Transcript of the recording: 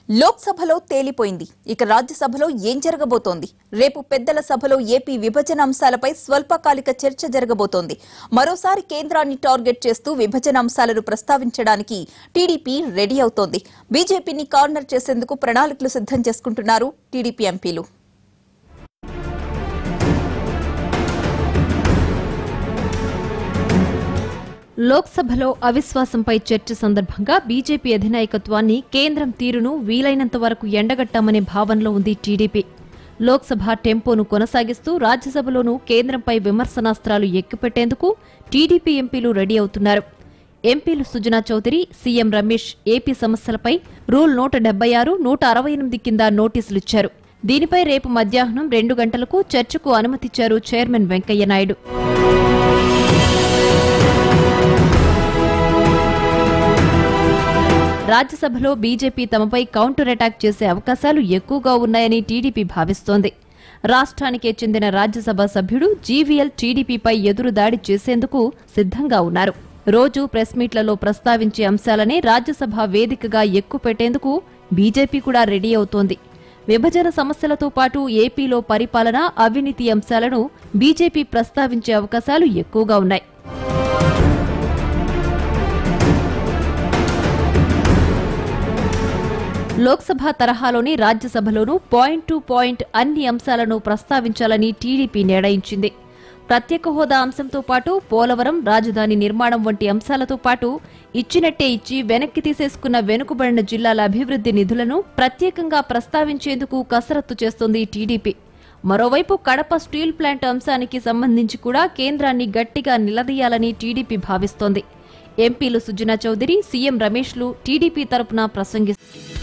లోక్సభలో తేలిపోయింది. ఇక రాజ్యసభలో ఏం జరగబోతోంది? రేపు పెద్దల సభలో ఏపీ విభజన అంశాలపై స్వల్పకాలిక చర్చ జరగబోతోంది. మరోసారి కేంద్రాన్ని టార్గెట్ చేస్తూ విభజన అంశాలను ప్రస్తావించడానికి టీడీపీ రెడీ అవుతోంది. బీజేపీని కార్నర్ చేసేందుకు ప్రణాళికలు సిద్ధం చేసుకుంటున్నారు టీడీపీ ఎంపీలు. లోక్సభలో అవిశ్వాసంపై చర్చ సందర్భంగా బీజేపీ అధినాయకత్వాన్ని కేంద్రం తీరును వీలైనంత వరకు ఎండగట్టామనే భావనలో ఉంది టీడీపీ. లోక్సభ టెంపోను కొనసాగిస్తూ రాజ్యసభలోనూ కేంద్రంపై విమర్శనాస్త్రాలు ఎక్కుపెట్టేందుకు టీడీపీ ఎంపీలు రెడీ అవుతున్నారు. ఎంపీలు సుజనా చౌదరి, సీఎం రమేష్ ఏపీ సమస్యలపై రూల్ 176, 168 కింద నోటీసులిచ్చారు. దీనిపై రేపు మధ్యాహ్నం 2 గంటలకు చర్చకు అనుమతిచ్చారు చైర్మన్ వెంకయ్యనాయుడు. రాజ్యసభలో బీజేపీ తమపై కౌంటర్ అటాక్ చేసే అవకాశాలు ఎక్కువగా ఉన్నాయని టీడీపీ భావిస్తోంది. రాష్ట్రానికే చెందిన రాజ్యసభ సభ్యుడు జీవీఎల్ టీడీపీపై ఎదురుదాడి చేసేందుకు సిద్ధంగా ఉన్నారు. రోజు ప్రెస్ మీట్లలో ప్రస్తావించే అంశాలనే రాజ్యసభ వేదికగా ఎక్కుపెట్టేందుకు బీజేపీ కూడా రెడీ అవుతోంది. విభజన సమస్యలతో పాటు ఏపీలో పరిపాలన, అవినీతి అంశాలను బీజేపీ ప్రస్తావించే అవకాశాలు ఎక్కువగా ఉన్నాయి. లోక్సభ తరహాలోని రాజ్యసభలోనూ పాయింట్ టు పాయింట్ అన్ని అంశాలను ప్రస్తావించాలని టీడీపీ నిర్ణయించింది. ప్రత్యేక హోదా అంశంతో పాటు పోలవరం, రాజధాని నిర్మాణం వంటి అంశాలతో పాటు ఇచ్చినట్టే ఇచ్చి వెనక్కి తీసేసుకున్న వెనుకబడిన జిల్లాల అభివృద్ది నిధులను ప్రత్యేకంగా ప్రస్తావించేందుకు కసరత్తు చేస్తోంది టీడీపీ. మరోవైపు కడప స్టీల్ ప్లాంట్ అంశానికి సంబంధించి కూడా కేంద్రాన్ని గట్టిగా నిలదీయాలని టీడీపీ భావిస్తోంది. ఎంపీలు సుజనా చౌదరి, సీఎం రమేష్లు టీడీపీ తరపున ప్రసంగిస్తారు.